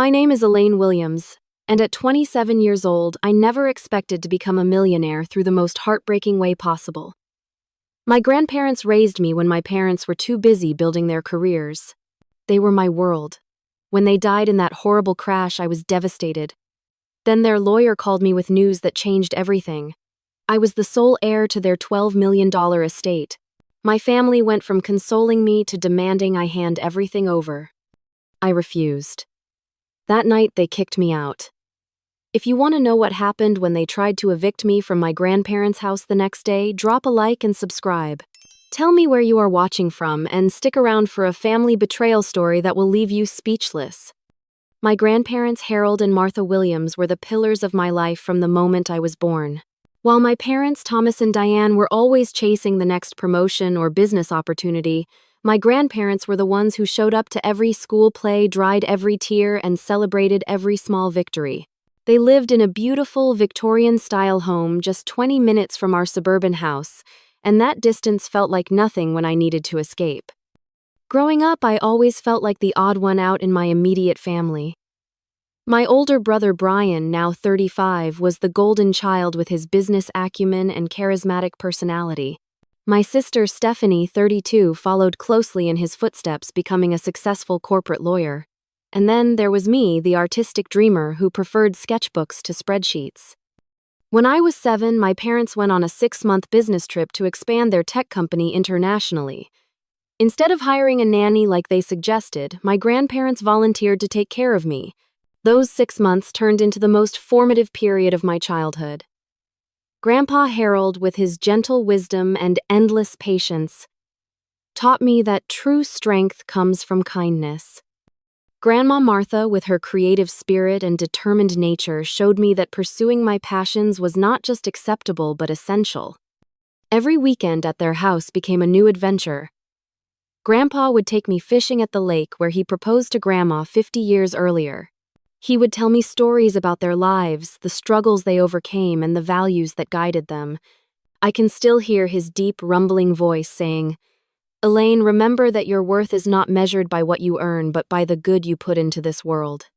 My name is Elaine Williams, and at 27 years old, I never expected to become a millionaire through the most heartbreaking way possible. My grandparents raised me when my parents were too busy building their careers. They were my world. When they died in that horrible crash, I was devastated. Then their lawyer called me with news that changed everything. I was the sole heir to their $12 million estate. My family went from consoling me to demanding I hand everything over. I refused. That night, they kicked me out. If you want to know what happened when they tried to evict me from my grandparents' house the next day, drop a like and subscribe. Tell me where you are watching from and stick around for a family betrayal story that will leave you speechless. My grandparents, Harold and Martha Williams, were the pillars of my life from the moment I was born. While my parents, Thomas and Diane, were always chasing the next promotion or business opportunity, my grandparents were the ones who showed up to every school play, dried every tear, and celebrated every small victory. They lived in a beautiful Victorian-style home just 20 minutes from our suburban house, and that distance felt like nothing when I needed to escape. Growing up, I always felt like the odd one out in my immediate family. My older brother Brian, now 35, was the golden child with his business acumen and charismatic personality. My sister Stephanie, 32, followed closely in his footsteps, becoming a successful corporate lawyer. And then there was me, the artistic dreamer who preferred sketchbooks to spreadsheets. When I was 7, my parents went on a 6-month business trip to expand their tech company internationally. Instead of hiring a nanny like they suggested, my grandparents volunteered to take care of me. Those 6 months turned into the most formative period of my childhood. Grandpa Harold, with his gentle wisdom and endless patience, taught me that true strength comes from kindness. Grandma Martha, with her creative spirit and determined nature, showed me that pursuing my passions was not just acceptable but essential. Every weekend at their house became a new adventure. Grandpa would take me fishing at the lake where he proposed to Grandma 50 years earlier. He would tell me stories about their lives, the struggles they overcame, and the values that guided them. I can still hear his deep, rumbling voice saying, "Elaine, remember that your worth is not measured by what you earn, but by the good you put into this world."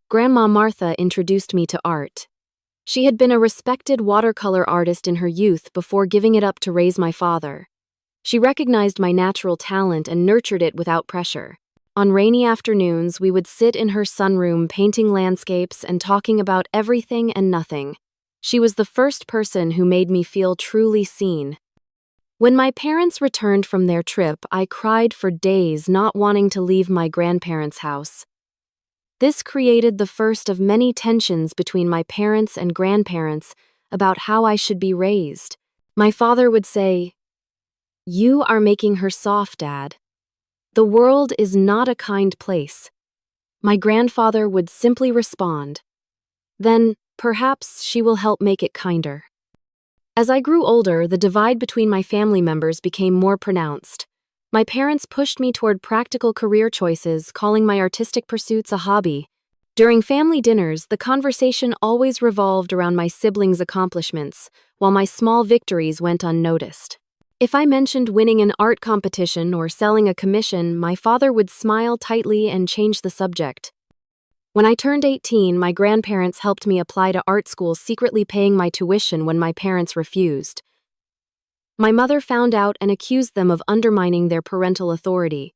Grandma Martha introduced me to art. She had been a respected watercolor artist in her youth before giving it up to raise my father. She recognized my natural talent and nurtured it without pressure. On rainy afternoons, we would sit in her sunroom painting landscapes and talking about everything and nothing. She was the first person who made me feel truly seen. When my parents returned from their trip, I cried for days, not wanting to leave my grandparents' house. This created the first of many tensions between my parents and grandparents about how I should be raised. My father would say, "You are making her soft, Dad. The world is not a kind place." My grandfather would simply respond, "Then, perhaps she will help make it kinder." As I grew older, the divide between my family members became more pronounced. My parents pushed me toward practical career choices, calling my artistic pursuits a hobby. During family dinners, the conversation always revolved around my siblings' accomplishments, while my small victories went unnoticed. If I mentioned winning an art competition or selling a commission, my father would smile tightly and change the subject. When I turned 18, my grandparents helped me apply to art school, secretly paying my tuition when my parents refused. My mother found out and accused them of undermining their parental authority.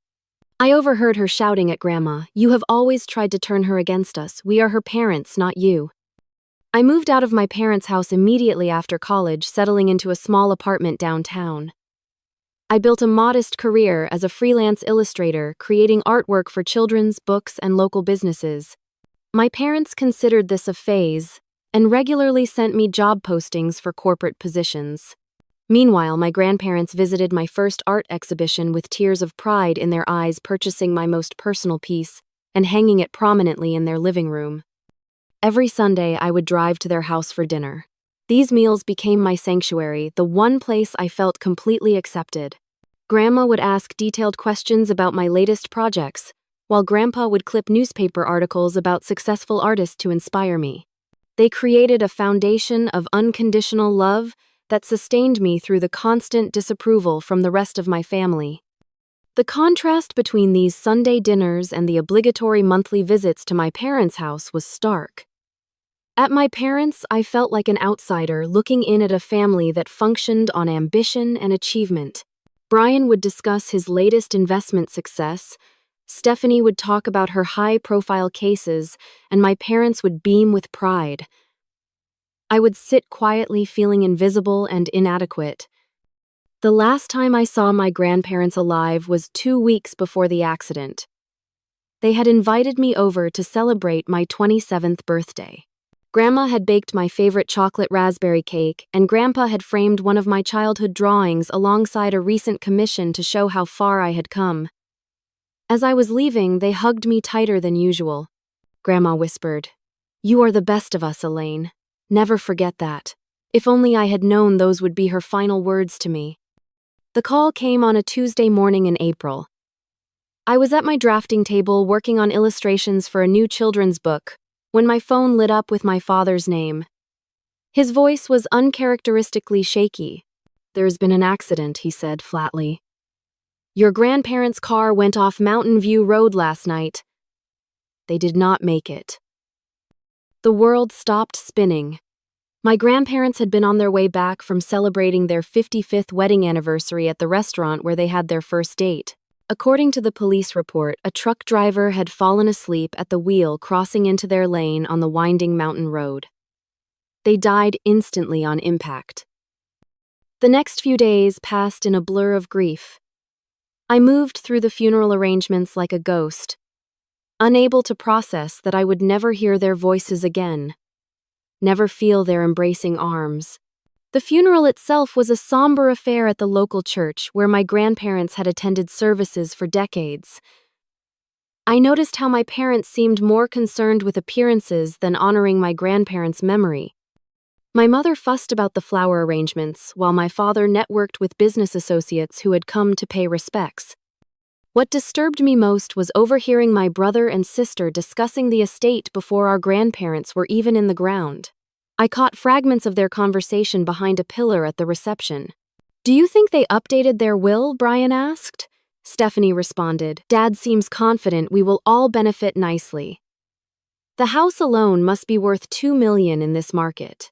I overheard her shouting at Grandma, "You have always tried to turn her against us. We are her parents, not you." I moved out of my parents' house immediately after college, settling into a small apartment downtown. I built a modest career as a freelance illustrator, creating artwork for children's books and local businesses. My parents considered this a phase and regularly sent me job postings for corporate positions. Meanwhile, my grandparents visited my first art exhibition with tears of pride in their eyes, purchasing my most personal piece and hanging it prominently in their living room. Every Sunday, I would drive to their house for dinner. These meals became my sanctuary, the one place I felt completely accepted. Grandma would ask detailed questions about my latest projects, while Grandpa would clip newspaper articles about successful artists to inspire me. They created a foundation of unconditional love that sustained me through the constant disapproval from the rest of my family. The contrast between these Sunday dinners and the obligatory monthly visits to my parents' house was stark. At my parents', I felt like an outsider looking in at a family that functioned on ambition and achievement. Brian would discuss his latest investment success, Stephanie would talk about her high-profile cases, and my parents would beam with pride. I would sit quietly feeling invisible and inadequate. The last time I saw my grandparents alive was 2 weeks before the accident. They had invited me over to celebrate my 27th birthday. Grandma had baked my favorite chocolate raspberry cake, and Grandpa had framed one of my childhood drawings alongside a recent commission to show how far I had come. As I was leaving, they hugged me tighter than usual. Grandma whispered, "You are the best of us, Elaine. Never forget that." If only I had known those would be her final words to me. The call came on a Tuesday morning in April. I was at my drafting table working on illustrations for a new children's book when my phone lit up with my father's name. His voice was uncharacteristically shaky. "There's been an accident," he said flatly. "Your grandparents' car went off Mountain View Road last night. They did not make it." The world stopped spinning. My grandparents had been on their way back from celebrating their 55th wedding anniversary at the restaurant where they had their first date. According to the police report, a truck driver had fallen asleep at the wheel crossing into their lane on the winding mountain road. They died instantly on impact. The next few days passed in a blur of grief. I moved through the funeral arrangements like a ghost, unable to process that I would never hear their voices again, never feel their embracing arms. The funeral itself was a somber affair at the local church where my grandparents had attended services for decades. I noticed how my parents seemed more concerned with appearances than honoring my grandparents' memory. My mother fussed about the flower arrangements, while my father networked with business associates who had come to pay respects. What disturbed me most was overhearing my brother and sister discussing the estate before our grandparents were even in the ground. I caught fragments of their conversation behind a pillar at the reception. "Do you think they updated their will?" Brian asked. Stephanie responded, "Dad seems confident we will all benefit nicely. The house alone must be worth $2 million in this market."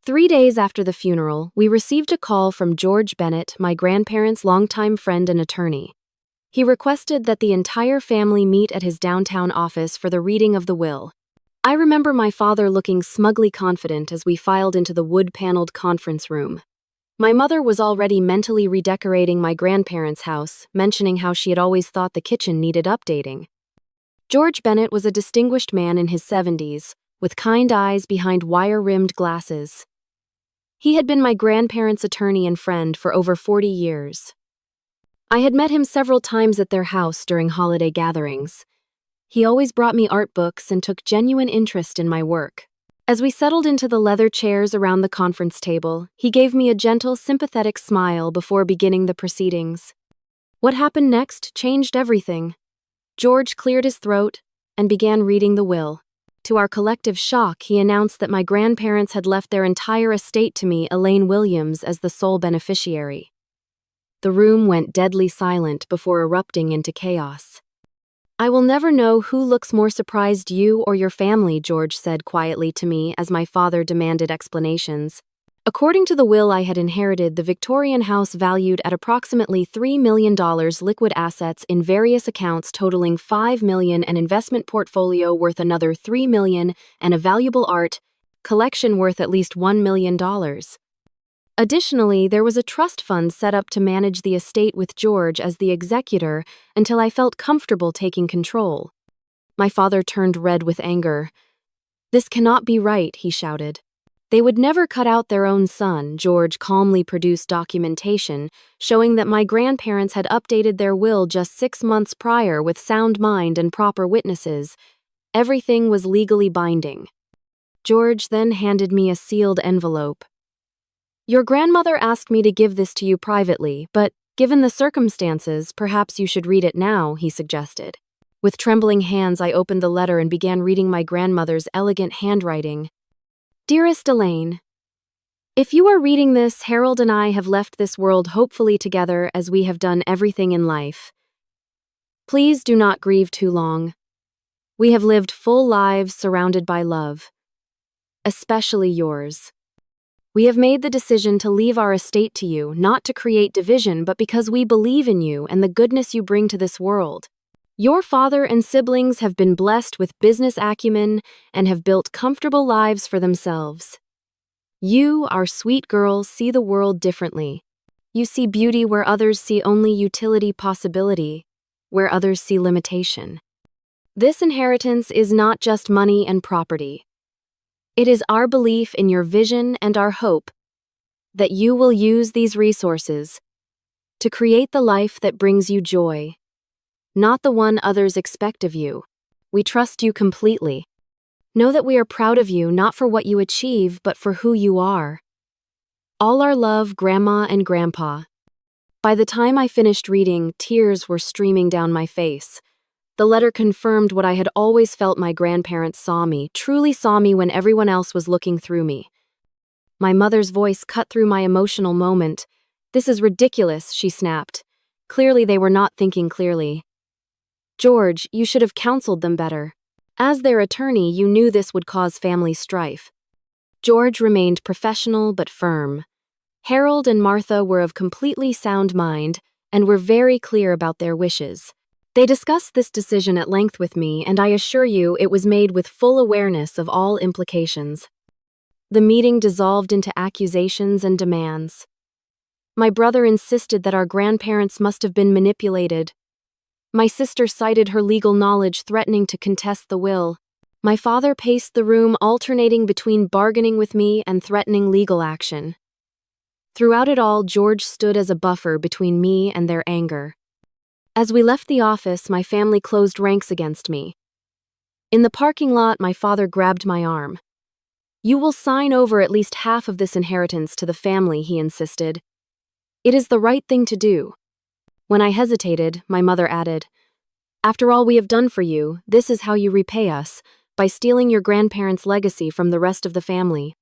3 days after the funeral, we received a call from George Bennett, my grandparents' longtime friend and attorney. He requested that the entire family meet at his downtown office for the reading of the will. I remember my father looking smugly confident as we filed into the wood-paneled conference room. My mother was already mentally redecorating my grandparents' house, mentioning how she had always thought the kitchen needed updating. George Bennett was a distinguished man in his 70s, with kind eyes behind wire-rimmed glasses. He had been my grandparents' attorney and friend for over 40 years. I had met him several times at their house during holiday gatherings. He always brought me art books and took genuine interest in my work. As we settled into the leather chairs around the conference table, he gave me a gentle, sympathetic smile before beginning the proceedings. What happened next changed everything. George cleared his throat and began reading the will. To our collective shock, he announced that my grandparents had left their entire estate to me, Elaine Williams, as the sole beneficiary. The room went deadly silent before erupting into chaos. "I will never know who looks more surprised, you or your family," George said quietly to me as my father demanded explanations. According to the will I had inherited, the Victorian house valued at approximately $3 million, liquid assets in various accounts totaling $5 million, an investment portfolio worth another $3 million, and a valuable art collection worth at least $1 million. Additionally, there was a trust fund set up to manage the estate with George as the executor until I felt comfortable taking control. My father turned red with anger. "This cannot be right," he shouted. They would never cut out their own son. George calmly produced documentation showing that my grandparents had updated their will just 6 months prior with sound mind and proper witnesses. Everything was legally binding. George then handed me a sealed envelope. "Your grandmother asked me to give this to you privately, but given the circumstances, perhaps you should read it now," he suggested. With trembling hands, I opened the letter and began reading my grandmother's elegant handwriting. "Dearest Elaine, if you are reading this, Harold and I have left this world hopefully together as we have done everything in life. Please do not grieve too long. We have lived full lives surrounded by love, especially yours. We have made the decision to leave our estate to you, not to create division, but because we believe in you and the goodness you bring to this world. Your father and siblings have been blessed with business acumen and have built comfortable lives for themselves. You, our sweet girl, see the world differently. You see beauty where others see only utility possibility, where others see limitation. This inheritance is not just money and property. It is our belief in your vision and our hope that you will use these resources to create the life that brings you joy, not the one others expect of you. We trust you completely. Know that we are proud of you not for what you achieve, but for who you are. All our love, Grandma and Grandpa. By the time I finished reading, tears were streaming down my face. The letter confirmed what I had always felt: my grandparents saw me, truly saw me when everyone else was looking through me. My mother's voice cut through my emotional moment. "This is ridiculous," she snapped. Clearly they were not thinking clearly. "George, you should have counseled them better. As their attorney, you knew this would cause family strife." George remained professional but firm. Harold and Martha were of completely sound mind and were very clear about their wishes. They discussed this decision at length with me, and I assure you it was made with full awareness of all implications. The meeting dissolved into accusations and demands. My brother insisted that our grandparents must have been manipulated. My sister cited her legal knowledge, threatening to contest the will. My father paced the room, alternating between bargaining with me and threatening legal action. Throughout it all, George stood as a buffer between me and their anger. As we left the office, my family closed ranks against me. In the parking lot, my father grabbed my arm. "You will sign over at least half of this inheritance to the family," he insisted. "It is the right thing to do." When I hesitated, my mother added, "After all we have done for you, this is how you repay us, by stealing your grandparents' legacy from the rest of the family."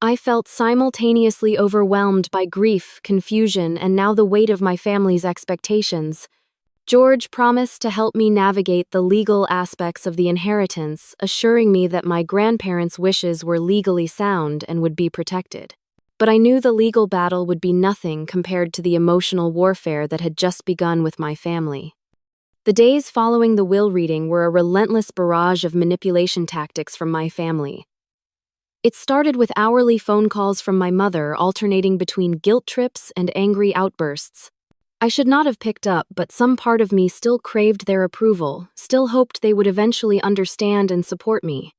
I felt simultaneously overwhelmed by grief, confusion, and now the weight of my family's expectations. George promised to help me navigate the legal aspects of the inheritance, assuring me that my grandparents' wishes were legally sound and would be protected. But I knew the legal battle would be nothing compared to the emotional warfare that had just begun with my family. The days following the will reading were a relentless barrage of manipulation tactics from my family. It started with hourly phone calls from my mother, alternating between guilt trips and angry outbursts. I should not have picked up, but some part of me still craved their approval, still hoped they would eventually understand and support me.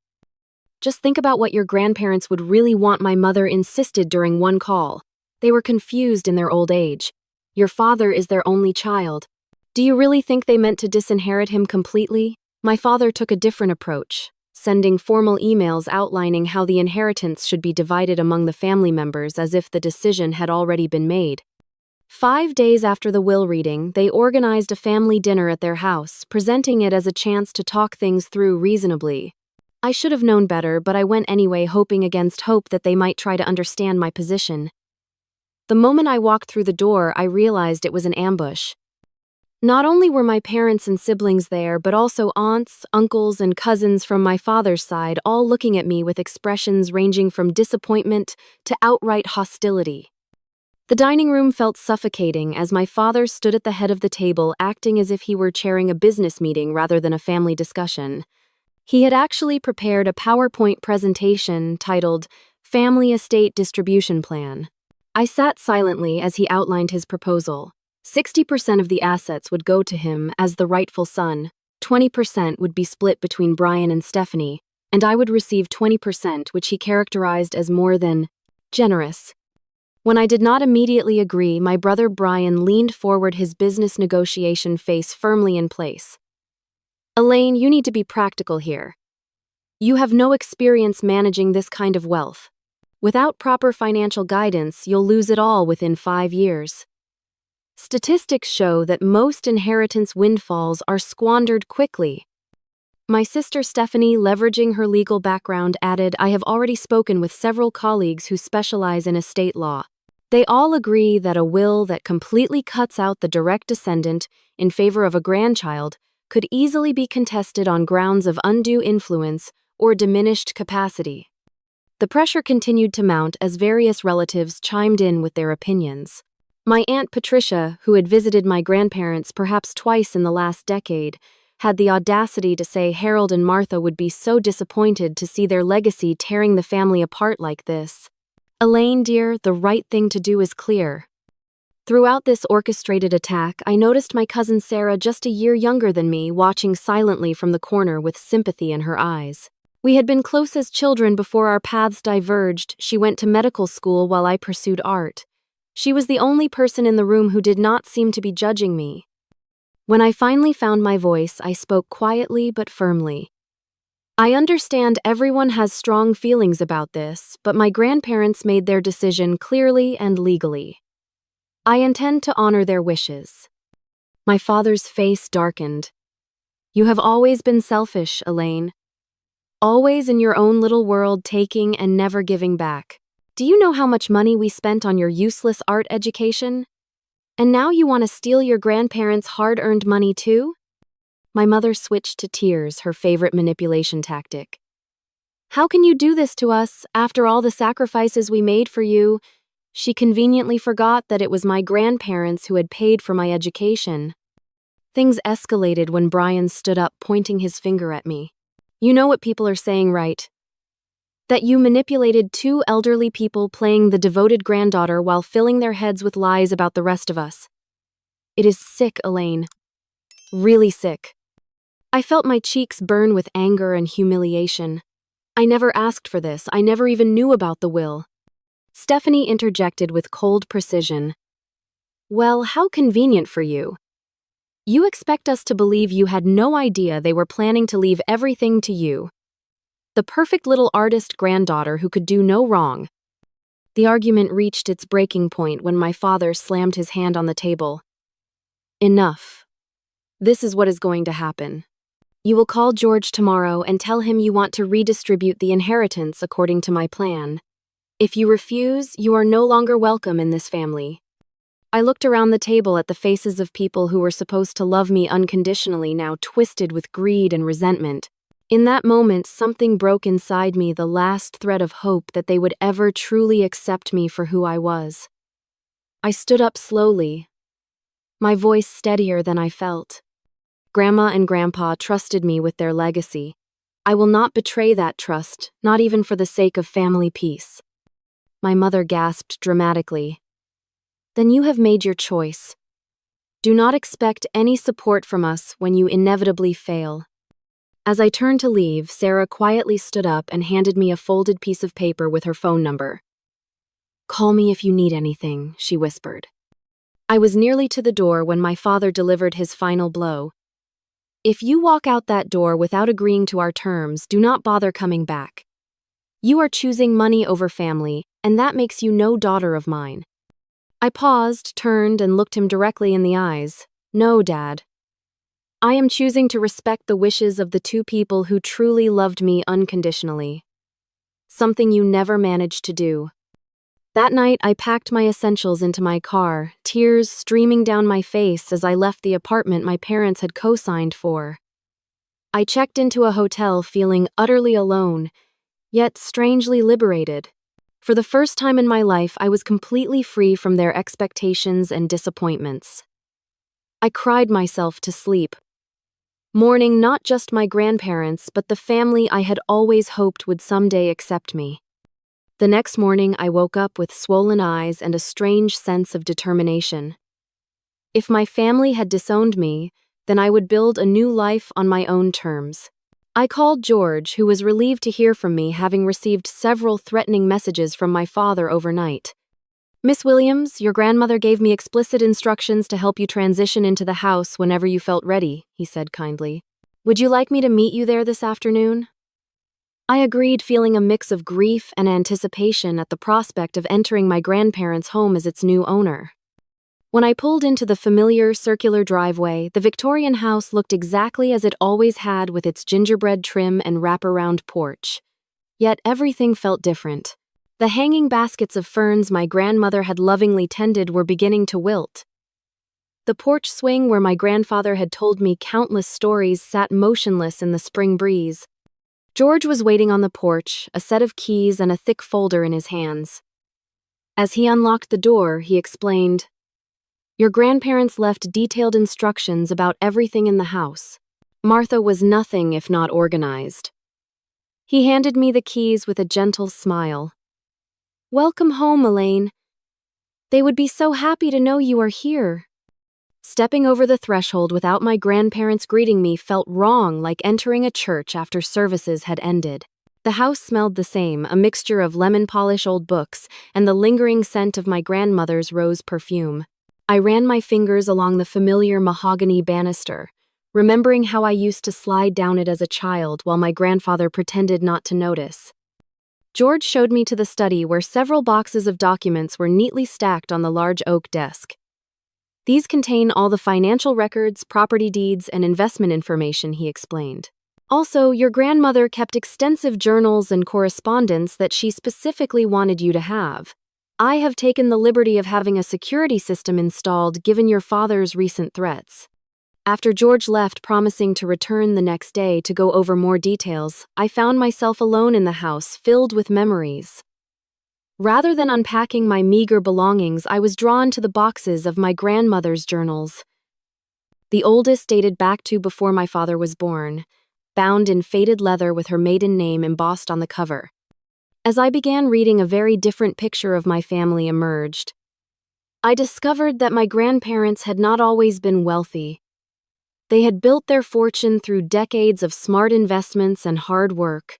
"Just think about what your grandparents would really want," my mother insisted during one call. "They were confused in their old age. Your father is their only child. Do you really think they meant to disinherit him completely?" My father took a different approach, sending formal emails outlining how the inheritance should be divided among the family members as if the decision had already been made. 5 days after the will reading, they organized a family dinner at their house, presenting it as a chance to talk things through reasonably. I should have known better, but I went anyway, hoping against hope that they might try to understand my position. The moment I walked through the door, I realized it was an ambush. Not only were my parents and siblings there, but also aunts, uncles, and cousins from my father's side, all looking at me with expressions ranging from disappointment to outright hostility. The dining room felt suffocating as my father stood at the head of the table, acting as if he were chairing a business meeting rather than a family discussion. He had actually prepared a PowerPoint presentation titled Family Estate Distribution Plan. I sat silently as he outlined his proposal. 60% of the assets would go to him as the rightful son, 20% would be split between Brian and Stephanie, and I would receive 20%, which he characterized as more than generous. When I did not immediately agree, my brother Brian leaned forward, his business negotiation face firmly in place. "Elaine, you need to be practical here. You have no experience managing this kind of wealth. Without proper financial guidance, you'll lose it all within 5 years. Statistics show that most inheritance windfalls are squandered quickly." My sister Stephanie, leveraging her legal background, added, "I have already spoken with several colleagues who specialize in estate law. They all agree that a will that completely cuts out the direct descendant in favor of a grandchild could easily be contested on grounds of undue influence or diminished capacity. The pressure continued to mount as various relatives chimed in with their opinions. My Aunt Patricia, who had visited my grandparents perhaps twice in the last decade, had the audacity to say Harold and Martha would be so disappointed to see their legacy tearing the family apart like this. Elaine, dear, the right thing to do is clear. Throughout this orchestrated attack, I noticed my cousin Sarah, just a year younger than me, watching silently from the corner with sympathy in her eyes. We had been close as children before our paths diverged. She went to medical school while I pursued art. She was the only person in the room who did not seem to be judging me. When I finally found my voice, I spoke quietly but firmly. I understand everyone has strong feelings about this, but my grandparents made their decision clearly and legally. I intend to honor their wishes. My father's face darkened. You have always been selfish, Elaine. Always in your own little world, taking and never giving back. Do you know how much money we spent on your useless art education? And now you want to steal your grandparents' hard-earned money too? My mother switched to tears, her favorite manipulation tactic. How can you do this to us, after all the sacrifices we made for you? She conveniently forgot that it was my grandparents who had paid for my education. Things escalated when Brian stood up, pointing his finger at me. You know what people are saying, right? That you manipulated two elderly people playing the devoted granddaughter while filling their heads with lies about the rest of us. It is sick, Elaine. Really sick. I felt my cheeks burn with anger and humiliation. I never asked for this. I never even knew about the will. Stephanie interjected with cold precision. Well, how convenient for you. You expect us to believe you had no idea they were planning to leave everything to you. The perfect little artist granddaughter who could do no wrong. The argument reached its breaking point when my father slammed his hand on the table. Enough. This is what is going to happen. You will call George tomorrow and tell him you want to redistribute the inheritance according to my plan. If you refuse, you are no longer welcome in this family. I looked around the table at the faces of people who were supposed to love me unconditionally, now twisted with greed and resentment. In that moment, something broke inside me, the last thread of hope that they would ever truly accept me for who I was. I stood up slowly, my voice steadier than I felt. Grandma and Grandpa trusted me with their legacy. I will not betray that trust, not even for the sake of family peace. My mother gasped dramatically. Then you have made your choice. Do not expect any support from us when you inevitably fail. As I turned to leave, Sarah quietly stood up and handed me a folded piece of paper with her phone number. Call me if you need anything, she whispered. I was nearly to the door when my father delivered his final blow. If you walk out that door without agreeing to our terms, do not bother coming back. You are choosing money over family, and that makes you no daughter of mine. I paused, turned, and looked him directly in the eyes. No, Dad. I am choosing to respect the wishes of the two people who truly loved me unconditionally. Something you never managed to do. That night, I packed my essentials into my car, tears streaming down my face as I left the apartment my parents had co-signed for. I checked into a hotel feeling utterly alone, yet strangely liberated. For the first time in my life, I was completely free from their expectations and disappointments. I cried myself to sleep, mourning not just my grandparents, but the family I had always hoped would someday accept me. The next morning, I woke up with swollen eyes and a strange sense of determination. If my family had disowned me, then I would build a new life on my own terms. I called George, who was relieved to hear from me, having received several threatening messages from my father overnight. Miss Williams, your grandmother gave me explicit instructions to help you transition into the house whenever you felt ready, he said kindly. Would you like me to meet you there this afternoon? I agreed, feeling a mix of grief and anticipation at the prospect of entering my grandparents' home as its new owner. When I pulled into the familiar circular driveway, the Victorian house looked exactly as it always had, with its gingerbread trim and wraparound porch. Yet everything felt different. The hanging baskets of ferns my grandmother had lovingly tended were beginning to wilt. The porch swing where my grandfather had told me countless stories sat motionless in the spring breeze. George was waiting on the porch, a set of keys and a thick folder in his hands. As he unlocked the door, he explained, "Your grandparents left detailed instructions about everything in the house. Martha was nothing if not organized." He handed me the keys with a gentle smile. "Welcome home, Elaine. They would be so happy to know you are here." Stepping over the threshold without my grandparents greeting me felt wrong, like entering a church after services had ended. The house smelled the same, a mixture of lemon-polish old books and the lingering scent of my grandmother's rose perfume. I ran my fingers along the familiar mahogany banister, remembering how I used to slide down it as a child while my grandfather pretended not to notice. George showed me to the study where several boxes of documents were neatly stacked on the large oak desk. "These contain all the financial records, property deeds, and investment information," he explained. "Also, your grandmother kept extensive journals and correspondence that she specifically wanted you to have. I have taken the liberty of having a security system installed given your father's recent threats." After George left, promising to return the next day to go over more details, I found myself alone in the house, filled with memories. Rather than unpacking my meager belongings, I was drawn to the boxes of my grandmother's journals. The oldest dated back to before my father was born, bound in faded leather with her maiden name embossed on the cover. As I began reading, a very different picture of my family emerged. I discovered that my grandparents had not always been wealthy. They had built their fortune through decades of smart investments and hard work.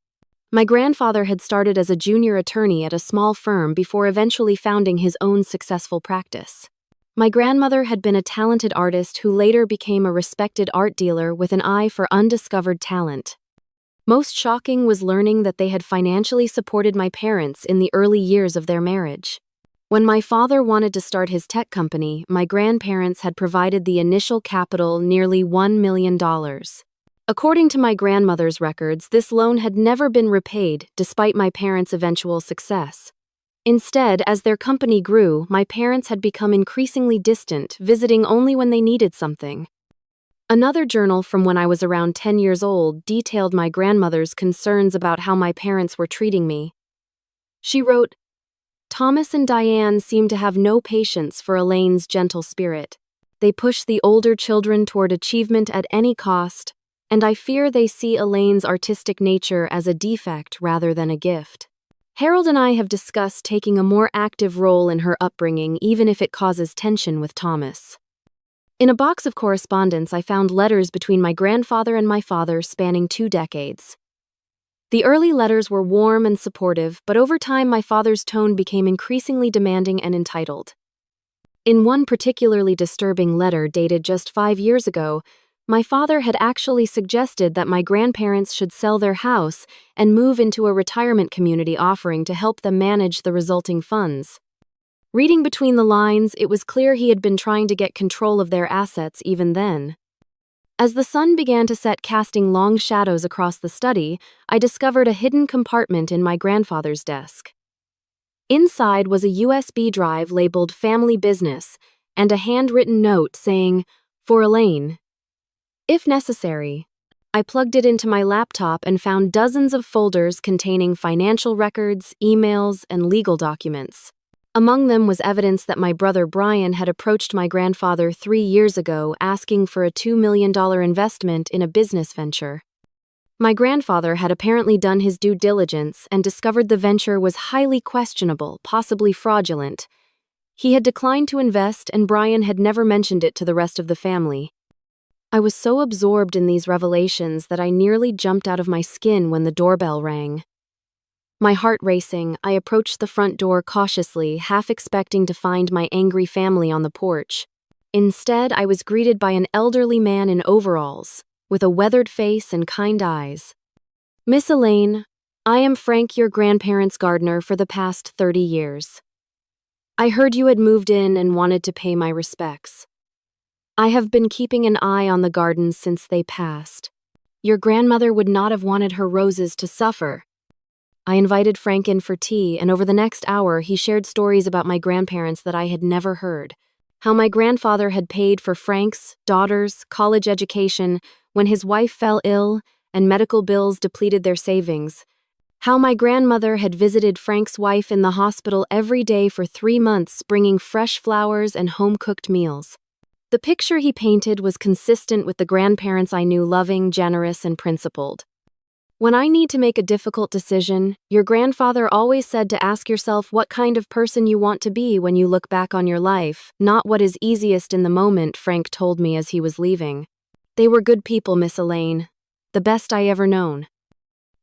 My grandfather had started as a junior attorney at a small firm before eventually founding his own successful practice. My grandmother had been a talented artist who later became a respected art dealer with an eye for undiscovered talent. Most shocking was learning that they had financially supported my parents in the early years of their marriage. When my father wanted to start his tech company, my grandparents had provided the initial capital, nearly $1 million. According to my grandmother's records, this loan had never been repaid, despite my parents' eventual success. Instead, as their company grew, my parents had become increasingly distant, visiting only when they needed something. Another journal from when I was around 10 years old detailed my grandmother's concerns about how my parents were treating me. She wrote, "Thomas and Diane seem to have no patience for Elaine's gentle spirit. They push the older children toward achievement at any cost, and I fear they see Elaine's artistic nature as a defect rather than a gift. Harold and I have discussed taking a more active role in her upbringing, even if it causes tension with Thomas." In a box of correspondence, I found letters between my grandfather and my father spanning 2 decades. The early letters were warm and supportive, but over time my father's tone became increasingly demanding and entitled. In one particularly disturbing letter dated just 5 years ago, my father had actually suggested that my grandparents should sell their house and move into a retirement community, offering to help them manage the resulting funds. Reading between the lines, it was clear he had been trying to get control of their assets even then. As the sun began to set, casting long shadows across the study, I discovered a hidden compartment in my grandfather's desk. Inside was a USB drive labeled "Family Business" and a handwritten note saying, "For Elaine, if necessary." I plugged it into my laptop and found dozens of folders containing financial records, emails, and legal documents. Among them was evidence that my brother Brian had approached my grandfather 3 years ago asking for a $2 million investment in a business venture. My grandfather had apparently done his due diligence and discovered the venture was highly questionable, possibly fraudulent. He had declined to invest, and Brian had never mentioned it to the rest of the family. I was so absorbed in these revelations that I nearly jumped out of my skin when the doorbell rang. My heart racing, I approached the front door cautiously, half expecting to find my angry family on the porch. Instead, I was greeted by an elderly man in overalls, with a weathered face and kind eyes. "Miss Elaine, I am Frank, your grandparents' gardener for the past 30 years. I heard you had moved in and wanted to pay my respects. I have been keeping an eye on the gardens since they passed. Your grandmother would not have wanted her roses to suffer." I invited Frank in for tea, and over the next hour, he shared stories about my grandparents that I had never heard. How my grandfather had paid for Frank's daughter's college education when his wife fell ill and medical bills depleted their savings. How my grandmother had visited Frank's wife in the hospital every day for 3 months, bringing fresh flowers and home-cooked meals. The picture he painted was consistent with the grandparents I knew, loving, generous, and principled. When I need to make a difficult decision, your grandfather always said to ask yourself what kind of person you want to be when you look back on your life, not what is easiest in the moment, Frank told me as he was leaving. They were good people, Miss Elaine. The best I ever known.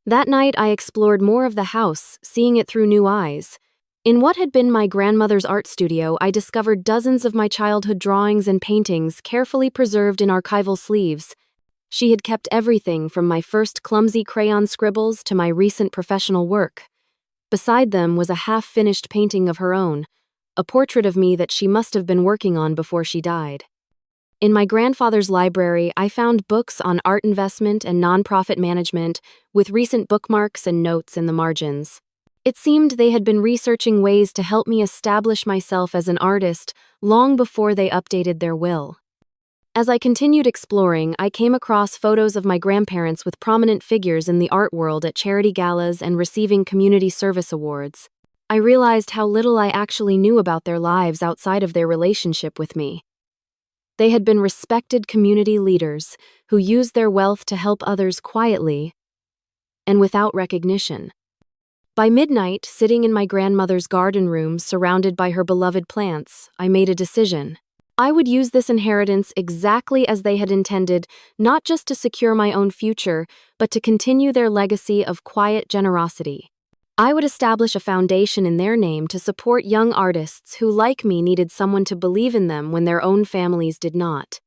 That night I explored more of the house, seeing it through new eyes. In what had been my grandmother's art studio, I discovered dozens of my childhood drawings and paintings carefully preserved in archival sleeves. She had kept everything from my first clumsy crayon scribbles to my recent professional work. Beside them was a half-finished painting of her own, a portrait of me that she must have been working on before she died. In my grandfather's library, I found books on art investment and nonprofit management, with recent bookmarks and notes in the margins. It seemed they had been researching ways to help me establish myself as an artist long before they updated their will. As I continued exploring, I came across photos of my grandparents with prominent figures in the art world at charity galas and receiving community service awards. I realized how little I actually knew about their lives outside of their relationship with me. They had been respected community leaders who used their wealth to help others quietly and without recognition. By midnight, sitting in my grandmother's garden room surrounded by her beloved plants, I made a decision. I would use this inheritance exactly as they had intended, not just to secure my own future, but to continue their legacy of quiet generosity. I would establish a foundation in their name to support young artists who, like me, needed someone to believe in them when their own families did not.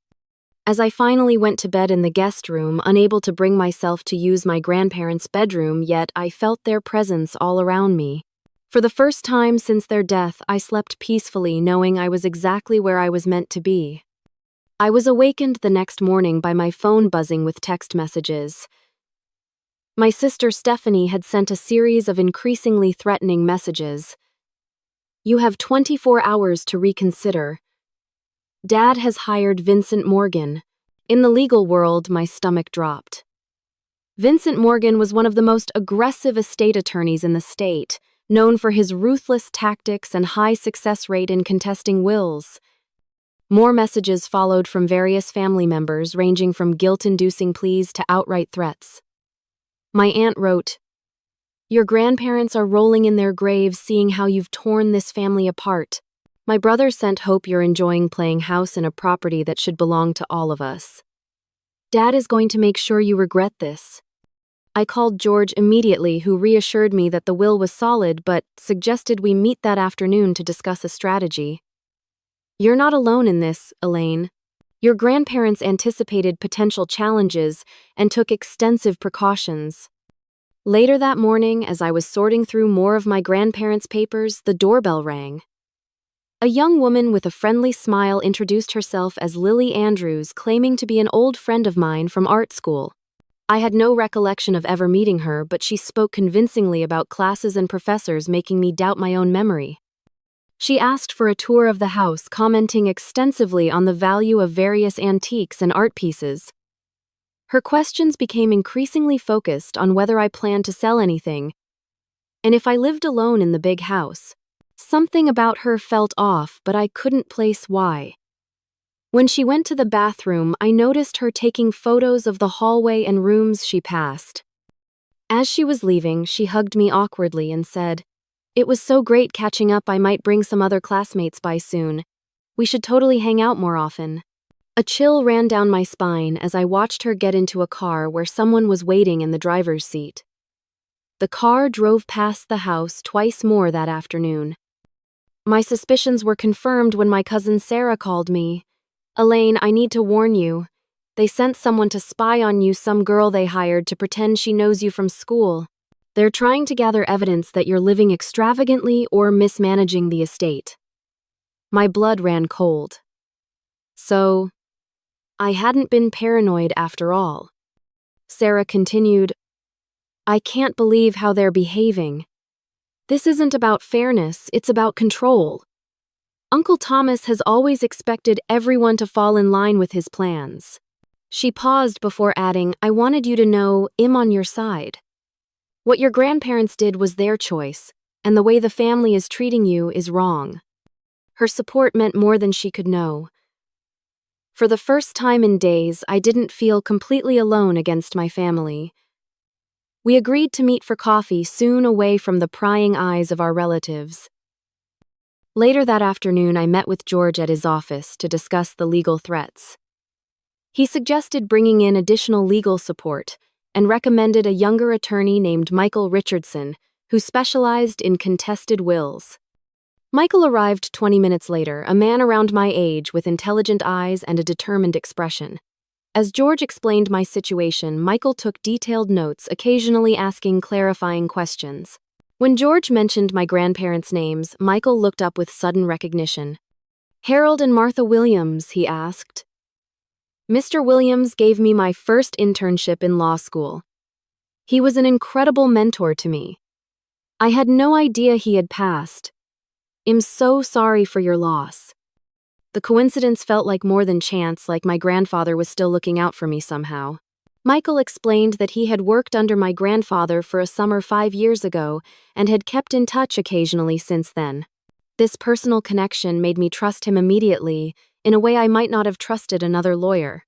As I finally went to bed in the guest room, unable to bring myself to use my grandparents' bedroom, yet I felt their presence all around me. For the first time since their death, I slept peacefully, knowing I was exactly where I was meant to be. I was awakened the next morning by my phone buzzing with text messages. My sister Stephanie had sent a series of increasingly threatening messages. "You have 24 hours to reconsider. Dad has hired Vincent Morgan." In the legal world, my stomach dropped. Vincent Morgan was one of the most aggressive estate attorneys in the state, known for his ruthless tactics and high success rate in contesting wills. More messages followed from various family members, ranging from guilt-inducing pleas to outright threats. My aunt wrote, "Your grandparents are rolling in their graves seeing how you've torn this family apart. My brother sent, hope you're enjoying playing house in a property that should belong to all of us. Dad is going to make sure you regret this." I called George immediately, who reassured me that the will was solid but suggested we meet that afternoon to discuss a strategy. "You're not alone in this, Elaine. Your grandparents anticipated potential challenges and took extensive precautions." Later that morning, as I was sorting through more of my grandparents' papers, the doorbell rang. A young woman with a friendly smile introduced herself as Lily Andrews, claiming to be an old friend of mine from art school. I had no recollection of ever meeting her, but she spoke convincingly about classes and professors, making me doubt my own memory. She asked for a tour of the house, commenting extensively on the value of various antiques and art pieces. Her questions became increasingly focused on whether I planned to sell anything, and if I lived alone in the big house. Something about her felt off, but I couldn't place why. When she went to the bathroom, I noticed her taking photos of the hallway and rooms she passed. As she was leaving, she hugged me awkwardly and said, "It was so great catching up. I might bring some other classmates by soon. We should totally hang out more often." A chill ran down my spine as I watched her get into a car where someone was waiting in the driver's seat. The car drove past the house twice more that afternoon. My suspicions were confirmed when my cousin Sarah called me. "Elaine, I need to warn you. They sent someone to spy on you, some girl they hired to pretend she knows you from school. They're trying to gather evidence that you're living extravagantly or mismanaging the estate." My blood ran cold. So, I hadn't been paranoid after all. Sarah continued, I can't believe how they're behaving. This isn't about fairness, it's about control. Uncle Thomas has always expected everyone to fall in line with his plans. She paused before adding, I wanted you to know I'm on your side. What your grandparents did was their choice, and the way the family is treating you is wrong. Her support meant more than she could know. For the first time in days, I didn't feel completely alone against my family. We agreed to meet for coffee soon away from the prying eyes of our relatives. Later that afternoon, I met with George at his office to discuss the legal threats. He suggested bringing in additional legal support and recommended a younger attorney named Michael Richardson, who specialized in contested wills. Michael arrived 20 minutes later, a man around my age with intelligent eyes and a determined expression. As George explained my situation, Michael took detailed notes, occasionally asking clarifying questions. When George mentioned my grandparents' names, Michael looked up with sudden recognition. Harold and Martha Williams, he asked. Mr. Williams gave me my first internship in law school. He was an incredible mentor to me. I had no idea he had passed. I'm so sorry for your loss. The coincidence felt like more than chance, like my grandfather was still looking out for me somehow. Michael explained that he had worked under my grandfather for a summer 5 years ago and had kept in touch occasionally since then. This personal connection made me trust him immediately, in a way I might not have trusted another lawyer.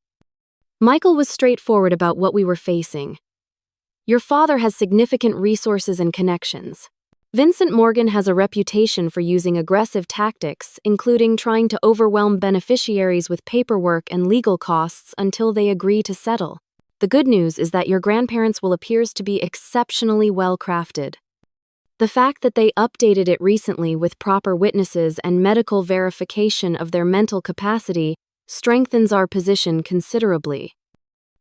Michael was straightforward about what we were facing. Your father has significant resources and connections. Vincent Morgan has a reputation for using aggressive tactics, including trying to overwhelm beneficiaries with paperwork and legal costs until they agree to settle. The good news is that your grandparents' will appears to be exceptionally well crafted. The fact that they updated it recently with proper witnesses and medical verification of their mental capacity strengthens our position considerably.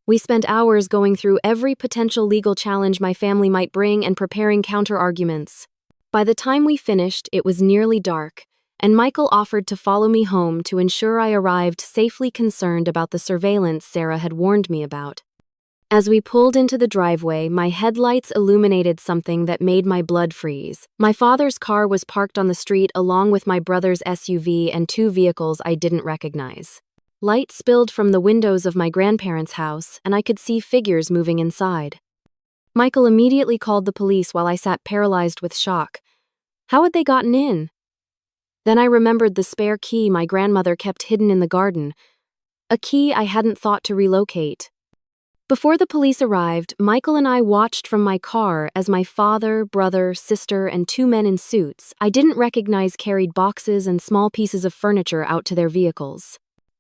We spent hours going through every potential legal challenge my family might bring and preparing counter-arguments. By the time we finished, it was nearly dark, and Michael offered to follow me home to ensure I arrived safely, concerned about the surveillance Sarah had warned me about. As we pulled into the driveway, my headlights illuminated something that made my blood freeze. My father's car was parked on the street along with my brother's SUV and 2 vehicles I didn't recognize. Light spilled from the windows of my grandparents' house, and I could see figures moving inside. Michael immediately called the police while I sat paralyzed with shock. How had they gotten in? Then I remembered the spare key my grandmother kept hidden in the garden, a key I hadn't thought to relocate. Before the police arrived, Michael and I watched from my car as my father, brother, sister, and 2 men in suits I didn't recognize carried boxes and small pieces of furniture out to their vehicles.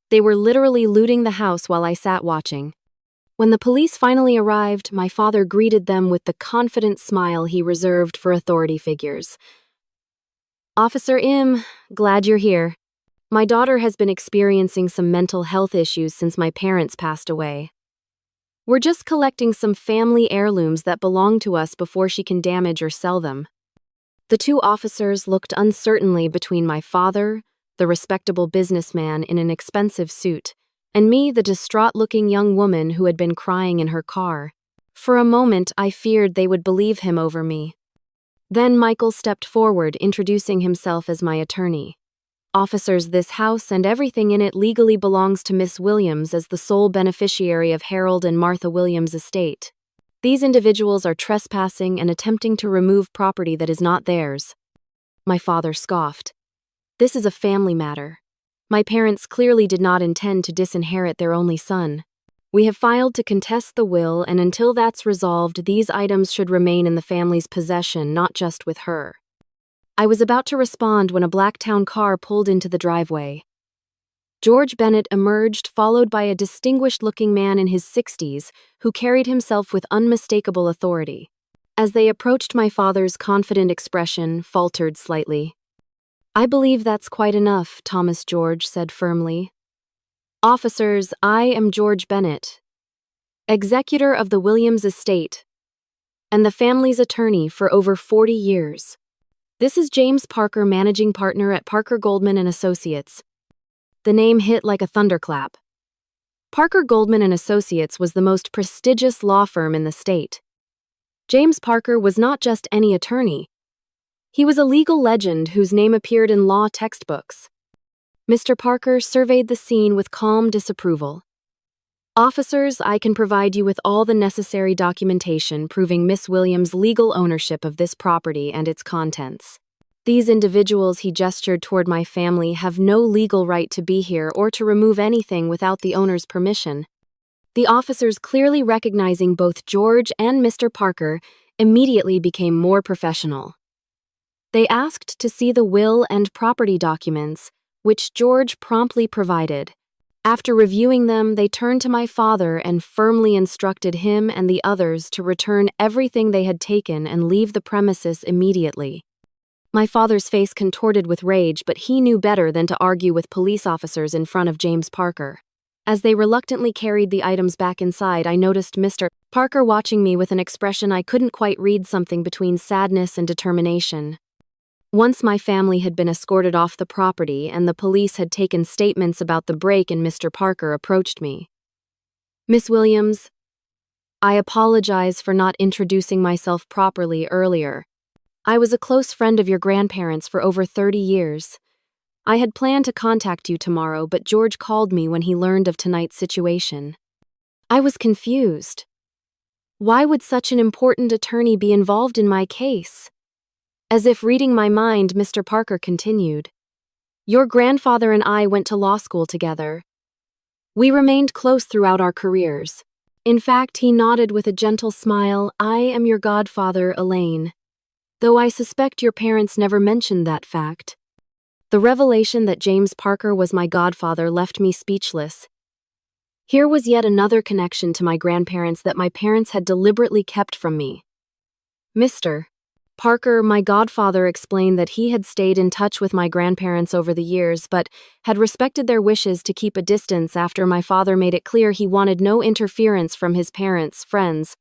They were literally looting the house while I sat watching. When the police finally arrived, my father greeted them with the confident smile he reserved for authority figures. Officer Im, glad you're here. My daughter has been experiencing some mental health issues since my parents passed away. We're just collecting some family heirlooms that belong to us before she can damage or sell them. The 2 officers looked uncertainly between my father, the respectable businessman in an expensive suit, and me, the distraught-looking young woman who had been crying in her car. For a moment, I feared they would believe him over me. Then Michael stepped forward, introducing himself as my attorney. Officers, this house and everything in it legally belongs to Miss Williams as the sole beneficiary of Harold and Martha Williams' estate. These individuals are trespassing and attempting to remove property that is not theirs. My father scoffed. This is a family matter. My parents clearly did not intend to disinherit their only son. We have filed to contest the will, and until that's resolved, these items should remain in the family's possession, not just with her. I was about to respond when a black town car pulled into the driveway. George Bennett emerged, followed by a distinguished-looking man in his 60s who carried himself with unmistakable authority. As they approached, my father's confident expression faltered slightly. I believe that's quite enough, Thomas George said firmly. Officers, I am George Bennett, executor of the Williams estate, and the family's attorney for over 40 years. This is James Parker, managing partner at Parker Goldman & Associates. The name hit like a thunderclap. Parker Goldman & Associates was the most prestigious law firm in the state. James Parker was not just any attorney. He was a legal legend whose name appeared in law textbooks. Mr. Parker surveyed the scene with calm disapproval. "Officers, I can provide you with all the necessary documentation proving Miss Williams' legal ownership of this property and its contents. These individuals," he gestured toward my family, "have no legal right to be here or to remove anything without the owner's permission." The officers, clearly recognizing both George and Mr. Parker, immediately became more professional. They asked to see the will and property documents, which George promptly provided. After reviewing them, they turned to my father and firmly instructed him and the others to return everything they had taken and leave the premises immediately. My father's face contorted with rage, but he knew better than to argue with police officers in front of James Parker. As they reluctantly carried the items back inside, I noticed Mr. Parker watching me with an expression I couldn't quite read, something between sadness and determination. Once my family had been escorted off the property and the police had taken statements about the break-in, Mr. Parker approached me. "Miss Williams, I apologize for not introducing myself properly earlier. I was a close friend of your grandparents for over 30 years. I had planned to contact you tomorrow, but George called me when he learned of tonight's situation." I was confused. Why would such an important attorney be involved in my case? As if reading my mind, Mr. Parker continued, "Your grandfather and I went to law school together. We remained close throughout our careers. In fact," he nodded with a gentle smile, "I am your godfather, Elaine. Though I suspect your parents never mentioned that fact." The revelation that James Parker was my godfather left me speechless. Here was yet another connection to my grandparents that my parents had deliberately kept from me. Mr. Parker, my godfather, explained that he had stayed in touch with my grandparents over the years, but had respected their wishes to keep a distance after my father made it clear he wanted no interference from his parents' friends.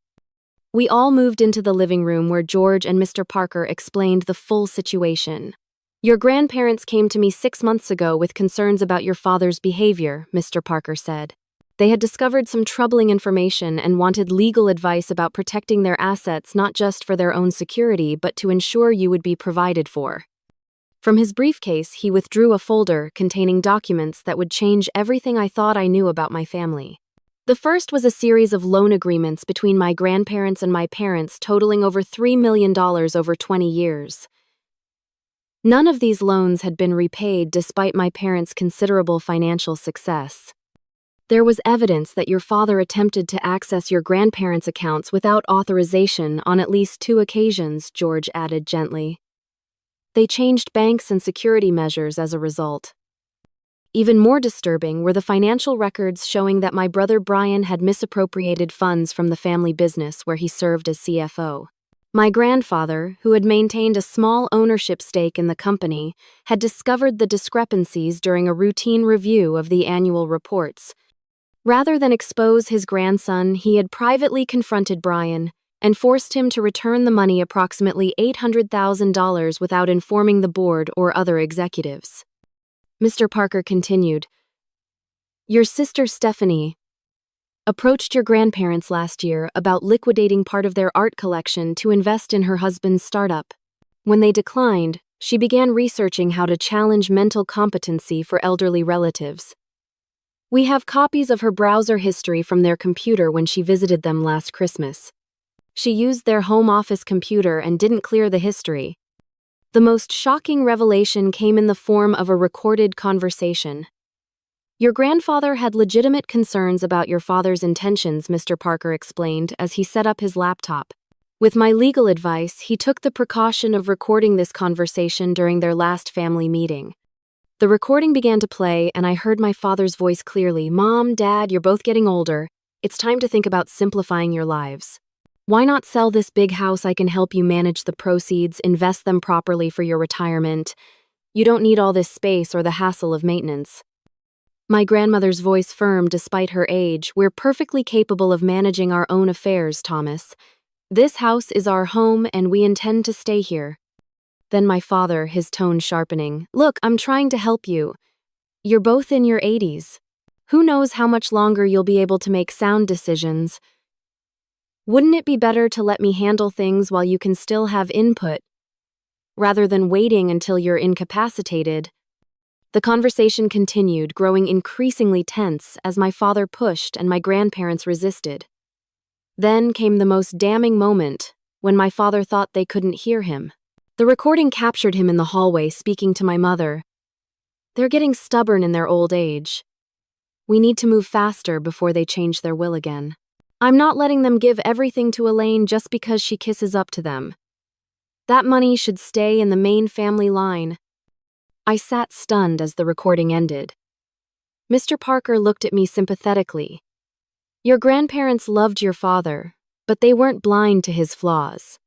We all moved into the living room where George and Mr. Parker explained the full situation. "Your grandparents came to me 6 months ago with concerns about your father's behavior," Mr. Parker said. "They had discovered some troubling information and wanted legal advice about protecting their assets, not just for their own security, but to ensure you would be provided for." From his briefcase, he withdrew a folder containing documents that would change everything I thought I knew about my family. The first was a series of loan agreements between my grandparents and my parents totaling over $3 million over 20 years. None of these loans had been repaid despite my parents' considerable financial success. "There was evidence that your father attempted to access your grandparents' accounts without authorization on at least 2 occasions," George added gently. "They changed banks and security measures as a result." Even more disturbing were the financial records showing that my brother Brian had misappropriated funds from the family business where he served as CFO. My grandfather, who had maintained a small ownership stake in the company, had discovered the discrepancies during a routine review of the annual reports. Rather than expose his grandson, he had privately confronted Brian and forced him to return the money, approximately $800,000, without informing the board or other executives. Mr. Parker continued, "Your sister Stephanie approached your grandparents last year about liquidating part of their art collection to invest in her husband's startup. When they declined, she began researching how to challenge mental competency for elderly relatives. We have copies of her browser history from their computer when she visited them last Christmas. She used their home office computer and didn't clear the history. The most shocking revelation came in the form of a recorded conversation. Your grandfather had legitimate concerns about your father's intentions," Mr. Parker explained as he set up his laptop. "With my legal advice, he took the precaution of recording this conversation during their last family meeting. The recording began to play, and I heard my father's voice clearly. 'Mom, Dad, you're both getting older. It's time to think about simplifying your lives. Why not sell this big house? I can help you manage the proceeds, invest them properly for your retirement. You don't need all this space or the hassle of maintenance.' My grandmother's voice firm despite her age. 'We're perfectly capable of managing our own affairs, Thomas. This house is our home and we intend to stay here.' Then my father, his tone sharpening, 'Look, I'm trying to help you. You're both in your 80s. Who knows how much longer you'll be able to make sound decisions. Wouldn't it be better to let me handle things while you can still have input, rather than waiting until you're incapacitated? The conversation continued, growing increasingly tense as my father pushed and my grandparents resisted. Then came the most damning moment, when my father thought they couldn't hear him. The recording captured him in the hallway speaking to my mother. "They're getting stubborn in their old age. We need to move faster before they change their will again. I'm not letting them give everything to Elaine just because she kisses up to them. That money should stay in the main family line." I sat stunned as the recording ended. Mr. Parker looked at me sympathetically. "Your grandparents loved your father, but they weren't blind to his flaws.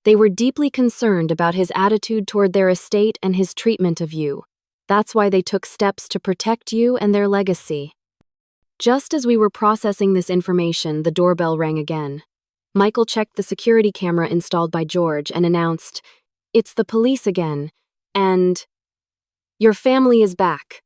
They were deeply concerned about his attitude toward their estate and his treatment of you. That's why they took steps to protect you and their legacy." Just as we were processing this information, the doorbell rang again. Michael checked the security camera installed by George and announced, "It's the police again, and your family is back."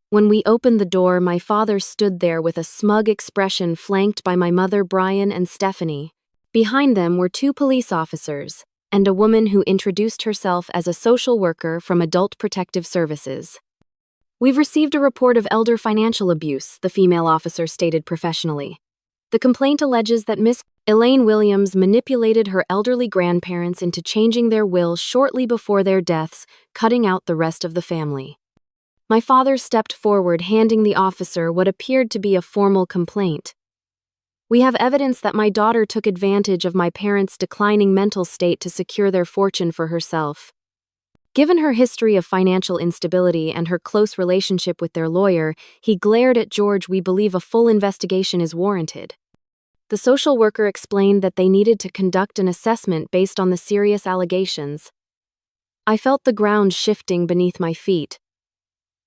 When we opened the door, my father stood there with a smug expression, flanked by my mother, Brian, and Stephanie. Behind them were two police officers and a woman who introduced herself as a social worker from Adult Protective Services. "We've received a report of elder financial abuse," the female officer stated professionally. "The complaint alleges that Miss Elaine Williams manipulated her elderly grandparents into changing their will shortly before their deaths, cutting out the rest of the family." My father stepped forward, handing the officer what appeared to be a formal complaint. "We have evidence that my daughter took advantage of my parents' declining mental state to secure their fortune for herself. Given her history of financial instability and her close relationship with their lawyer," he glared at George, "we believe a full investigation is warranted." The social worker explained that they needed to conduct an assessment based on the serious allegations. I felt the ground shifting beneath my feet.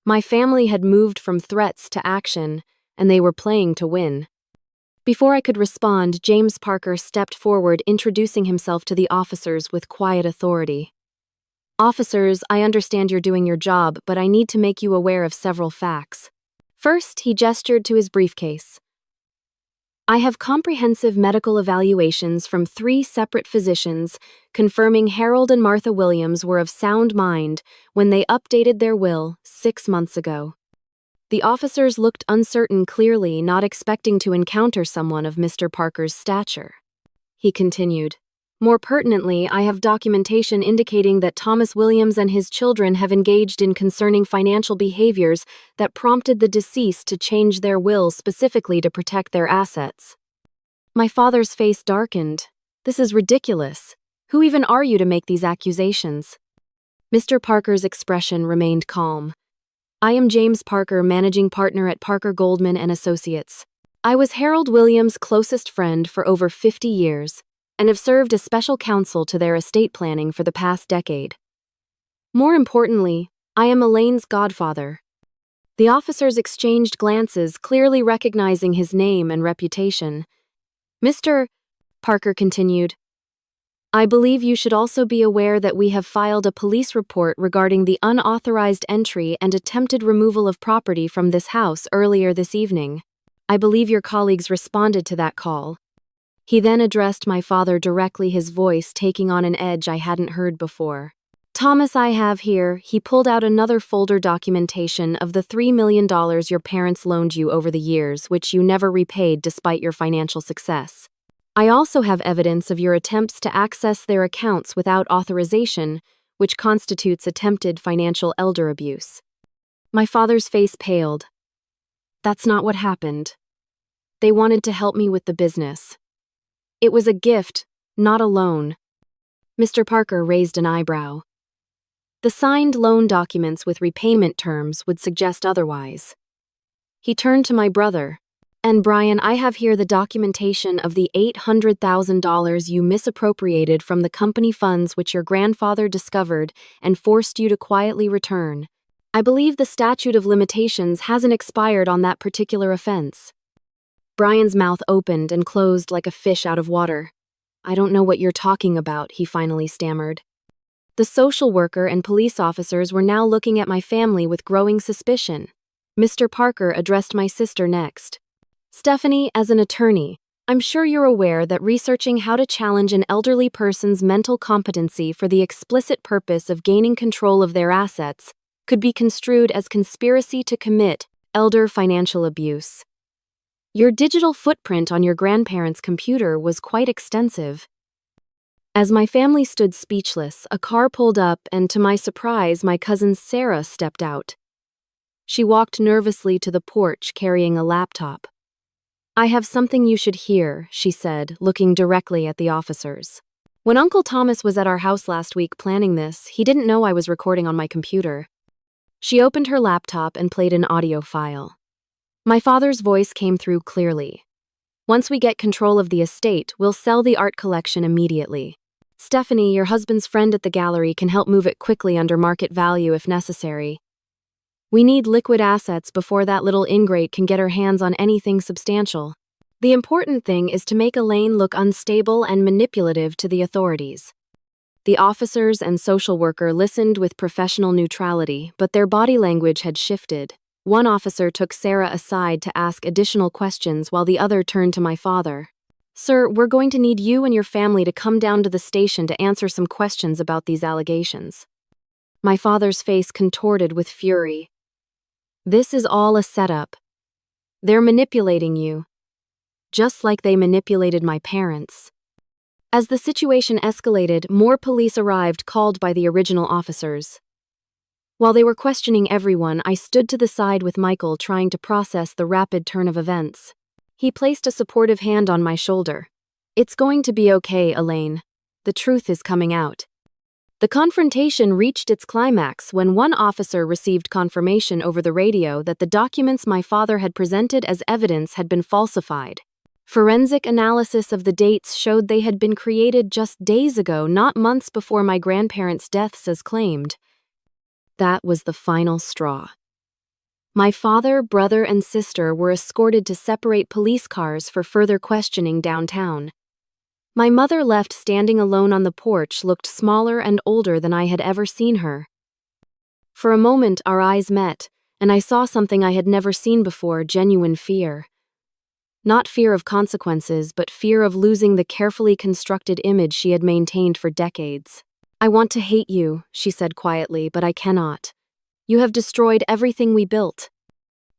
My family had moved from threats to action, and they were playing to win. Before I could respond, James Parker stepped forward, introducing himself to the officers with quiet authority. "Officers, I understand you're doing your job, but I need to make you aware of several facts." First, he gestured to his briefcase. "I have comprehensive medical evaluations from 3 separate physicians confirming Harold and Martha Williams were of sound mind when they updated their will 6 months ago." The officers looked uncertain, clearly not expecting to encounter someone of Mr. Parker's stature. He continued, "More pertinently, I have documentation indicating that Thomas Williams and his children have engaged in concerning financial behaviors that prompted the deceased to change their will specifically to protect their assets." My father's face darkened. "This is ridiculous. Who even are you to make these accusations?" Mr. Parker's expression remained calm. "I am James Parker, managing partner at Parker Goldman & Associates. I was Harold Williams' closest friend for over 50 years. And have served as special counsel to their estate planning for the past decade. More importantly, I am Elaine's godfather." The officers exchanged glances, clearly recognizing his name and reputation. "Mr. Parker continued, I believe you should also be aware that we have filed a police report regarding the unauthorized entry and attempted removal of property from this house earlier this evening. I believe your colleagues responded to that call." He then addressed my father directly, his voice taking on an edge I hadn't heard before. "Thomas, I have here," he pulled out another folder, documentation of the $3 million your parents loaned you over the years, which you never repaid despite your financial success. "I also have evidence of your attempts to access their accounts without authorization, which constitutes attempted financial elder abuse." My father's face paled. "That's not what happened. They wanted to help me with the business. It was a gift, not a loan." Mr. Parker raised an eyebrow. "The signed loan documents with repayment terms would suggest otherwise." He turned to my brother. "And Brian, I have here the documentation of the $800,000 you misappropriated from the company funds which your grandfather discovered and forced you to quietly return. I believe the statute of limitations hasn't expired on that particular offense." Brian's mouth opened and closed like a fish out of water. "I don't know what you're talking about," he finally stammered. The social worker and police officers were now looking at my family with growing suspicion. Mr. Parker addressed my sister next. "Stephanie, as an attorney, I'm sure you're aware that researching how to challenge an elderly person's mental competency for the explicit purpose of gaining control of their assets could be construed as conspiracy to commit elder financial abuse. Your digital footprint on your grandparents' computer was quite extensive. As my family stood speechless, a car pulled up, and to my surprise, my cousin Sarah stepped out. She walked nervously to the porch carrying a laptop. "I have something you should hear," she said, looking directly at the officers. "When Uncle Thomas was at our house last week planning this, he didn't know I was recording on my computer." She opened her laptop and played an audio file. My father's voice came through clearly. "Once we get control of the estate, we'll sell the art collection immediately. Stephanie, your husband's friend at the gallery, can help move it quickly under market value if necessary. We need liquid assets before that little ingrate can get her hands on anything substantial. The important thing is to make Elaine look unstable and manipulative to the authorities." The officers and social worker listened with professional neutrality, but their body language had shifted. One officer took Sarah aside to ask additional questions while the other turned to my father. "Sir, we're going to need you and your family to come down to the station to answer some questions about these allegations." My father's face contorted with fury. "This is all a setup. They're manipulating you, just like they manipulated my parents." As the situation escalated, more police arrived, called by the original officers. While they were questioning everyone, I stood to the side with Michael, trying to process the rapid turn of events. He placed a supportive hand on my shoulder. "It's going to be okay, Elaine. The truth is coming out." The confrontation reached its climax when one officer received confirmation over the radio that the documents my father had presented as evidence had been falsified. Forensic analysis of the dates showed they had been created just days ago, not months before my grandparents' deaths as claimed. That was the final straw. My father, brother, and sister were escorted to separate police cars for further questioning downtown. My mother, left standing alone on the porch, looked smaller and older than I had ever seen her. For a moment, our eyes met, and I saw something I had never seen before: genuine fear. Not fear of consequences, but fear of losing the carefully constructed image she had maintained for decades. "I want to hate you," she said quietly, "but I cannot. You have destroyed everything we built."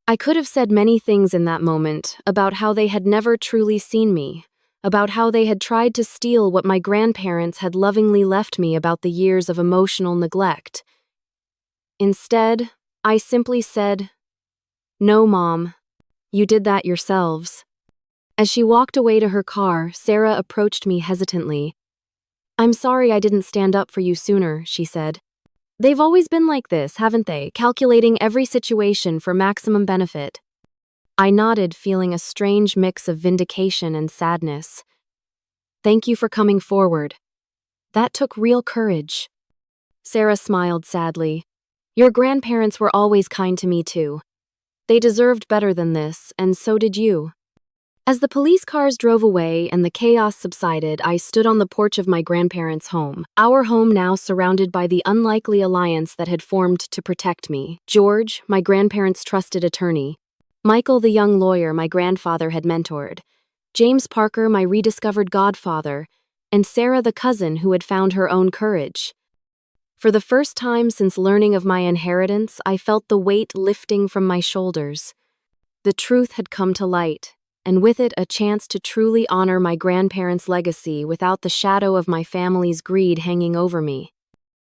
I could have said many things in that moment, about how they had never truly seen me, about how they had tried to steal what my grandparents had lovingly left me, about the years of emotional neglect. Instead, I simply said, "No, Mom. You did that yourselves." As she walked away to her car, Sarah approached me hesitantly. "I'm sorry I didn't stand up for you sooner," she said. "They've always been like this, haven't they, calculating every situation for maximum benefit?" I nodded, feeling a strange mix of vindication and sadness. "Thank you for coming forward. That took real courage." Sarah smiled sadly. "Your grandparents were always kind to me too. They deserved better than this, and so did you." As the police cars drove away and the chaos subsided, I stood on the porch of my grandparents' home, our home now surrounded by the unlikely alliance that had formed to protect me: George, my grandparents' trusted attorney; Michael, the young lawyer my grandfather had mentored; James Parker, my rediscovered godfather; and Sarah, the cousin who had found her own courage. For the first time since learning of my inheritance, I felt the weight lifting from my shoulders. The truth had come to light, and with it a chance to truly honor my grandparents' legacy without the shadow of my family's greed hanging over me.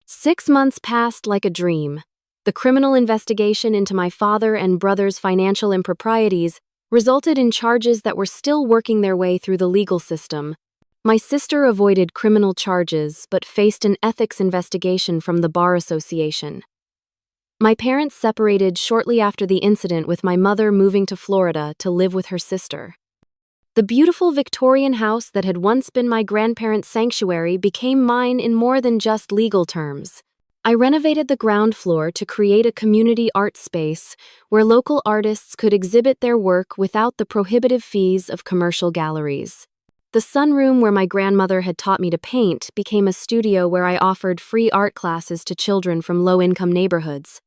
6 months passed like a dream. The criminal investigation into my father and brother's financial improprieties resulted in charges that were still working their way through the legal system. My sister avoided criminal charges but faced an ethics investigation from the Bar Association. My parents separated shortly after the incident, with my mother moving to Florida to live with her sister. The beautiful Victorian house that had once been my grandparents' sanctuary became mine in more than just legal terms. I renovated the ground floor to create a community art space where local artists could exhibit their work without the prohibitive fees of commercial galleries. The sunroom where my grandmother had taught me to paint became a studio where I offered free art classes to children from low-income neighborhoods.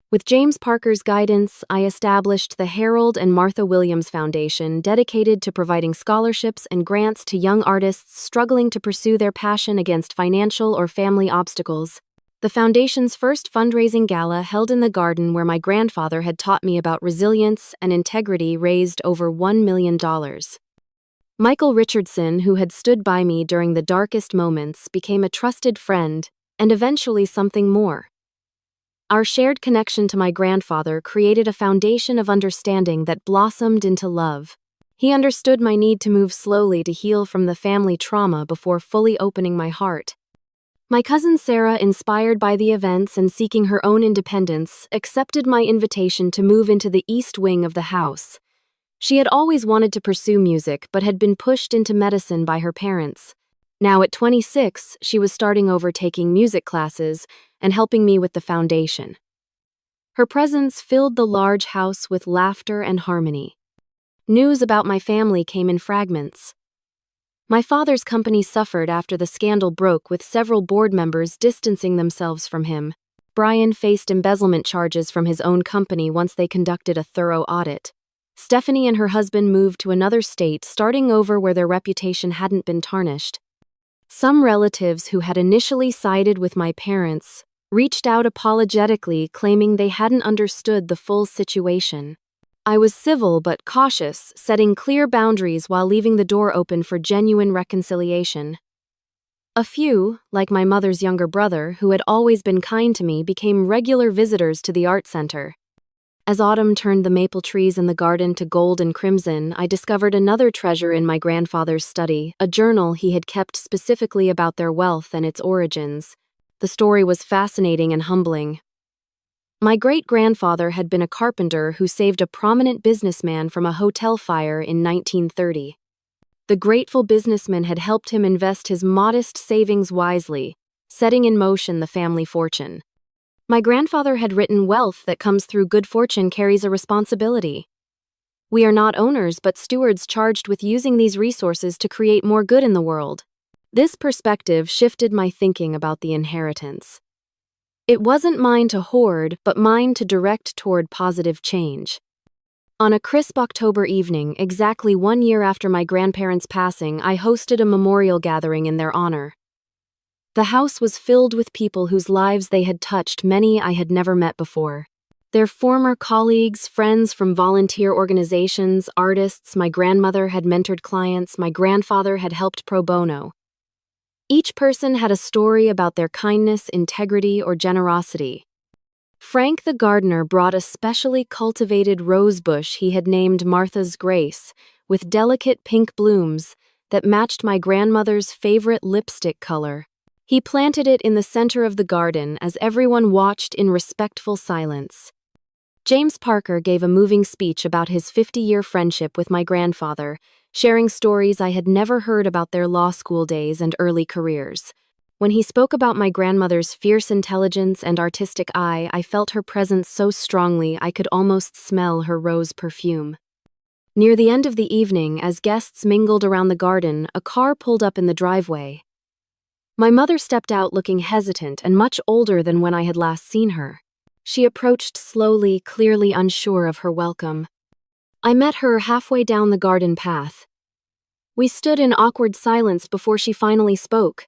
With James Parker's guidance, I established the Harold and Martha Williams Foundation, dedicated to providing scholarships and grants to young artists struggling to pursue their passion against financial or family obstacles. The foundation's first fundraising gala, held in the garden where my grandfather had taught me about resilience and integrity, raised over $1 million. Michael Richardson, who had stood by me during the darkest moments, became a trusted friend, and eventually something more. Our shared connection to my grandfather created a foundation of understanding that blossomed into love. He understood my need to move slowly to heal from the family trauma before fully opening my heart. My cousin Sarah, inspired by the events and seeking her own independence, accepted my invitation to move into the east wing of the house. She had always wanted to pursue music but had been pushed into medicine by her parents. Now at 26, she was starting over, taking music classes and helping me with the foundation. Her presence filled the large house with laughter and harmony. News about my family came in fragments. My father's company suffered after the scandal broke, with several board members distancing themselves from him. Brian faced embezzlement charges from his own company once they conducted a thorough audit. Stephanie and her husband moved to another state, starting over where their reputation hadn't been tarnished. Some relatives who had initially sided with my parents reached out apologetically, claiming they hadn't understood the full situation. I was civil but cautious, setting clear boundaries while leaving the door open for genuine reconciliation. A few, like my mother's younger brother, who had always been kind to me, became regular visitors to the art center. As autumn turned the maple trees in the garden to gold and crimson, I discovered another treasure in my grandfather's study, a journal he had kept specifically about their wealth and its origins. The story was fascinating and humbling. My great-grandfather had been a carpenter who saved a prominent businessman from a hotel fire in 1930. The grateful businessman had helped him invest his modest savings wisely, setting in motion the family fortune. My grandfather had written, "Wealth that comes through good fortune carries a responsibility. We are not owners but stewards charged with using these resources to create more good in the world." This perspective shifted my thinking about the inheritance. It wasn't mine to hoard, but mine to direct toward positive change. On a crisp October evening, exactly 1 year after my grandparents' passing, I hosted a memorial gathering in their honor. The house was filled with people whose lives they had touched, many I had never met before. Their former colleagues, friends from volunteer organizations, artists. My grandmother had mentored clients, my grandfather had helped pro bono. Each person had a story about their kindness, integrity, or generosity. Frank the gardener brought a specially cultivated rose bush he had named Martha's Grace, with delicate pink blooms that matched my grandmother's favorite lipstick color. He planted it in the center of the garden as everyone watched in respectful silence. James Parker gave a moving speech about his 50-year friendship with my grandfather, sharing stories I had never heard about their law school days and early careers. When he spoke about my grandmother's fierce intelligence and artistic eye, I felt her presence so strongly I could almost smell her rose perfume. Near the end of the evening, as guests mingled around the garden, a car pulled up in the driveway. My mother stepped out looking hesitant and much older than when I had last seen her. She approached slowly, clearly unsure of her welcome. I met her halfway down the garden path. We stood in awkward silence before she finally spoke.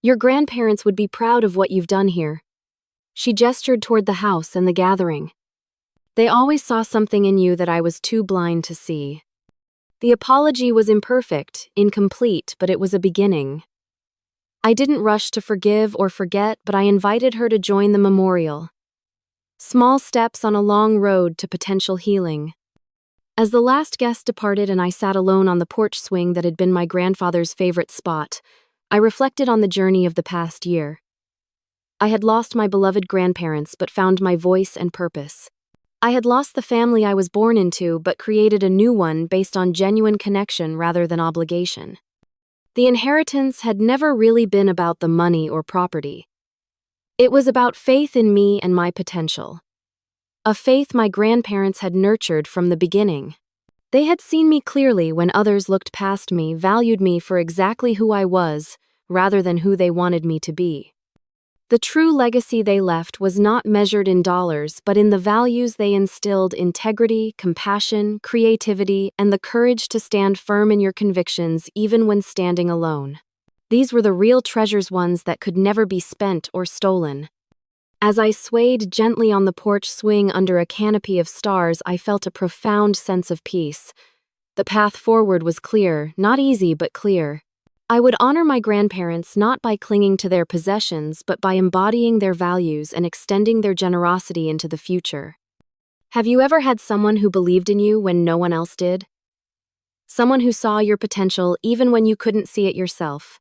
"Your grandparents would be proud of what you've done here." She gestured toward the house and the gathering. "They always saw something in you that I was too blind to see." The apology was imperfect, incomplete, but it was a beginning. I didn't rush to forgive or forget, but I invited her to join the memorial. Small steps on a long road to potential healing. As the last guest departed and I sat alone on the porch swing that had been my grandfather's favorite spot, I reflected on the journey of the past year. I had lost my beloved grandparents but found my voice and purpose. I had lost the family I was born into but created a new one based on genuine connection rather than obligation. The inheritance had never really been about the money or property. It was about faith in me and my potential. A faith my grandparents had nurtured from the beginning. They had seen me clearly when others looked past me, valued me for exactly who I was, rather than who they wanted me to be. The true legacy they left was not measured in dollars, but in the values they instilled: integrity, compassion, creativity, and the courage to stand firm in your convictions even when standing alone. These were the real treasures, ones that could never be spent or stolen. As I swayed gently on the porch swing under a canopy of stars, I felt a profound sense of peace. The path forward was clear, not easy, but clear. I would honor my grandparents not by clinging to their possessions, but by embodying their values and extending their generosity into the future. Have you ever had someone who believed in you when no one else did? Someone who saw your potential even when you couldn't see it yourself?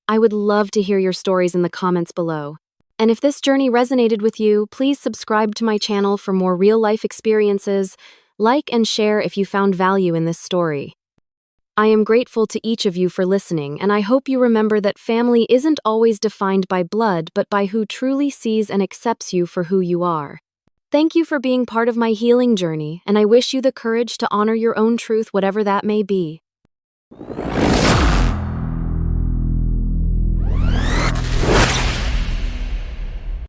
I would love to hear your stories in the comments below. And if this journey resonated with you, please subscribe to my channel for more real-life experiences. Like and share if you found value in this story. I am grateful to each of you for listening, and I hope you remember that family isn't always defined by blood, but by who truly sees and accepts you for who you are. Thank you for being part of my healing journey, and I wish you the courage to honor your own truth, whatever that may be.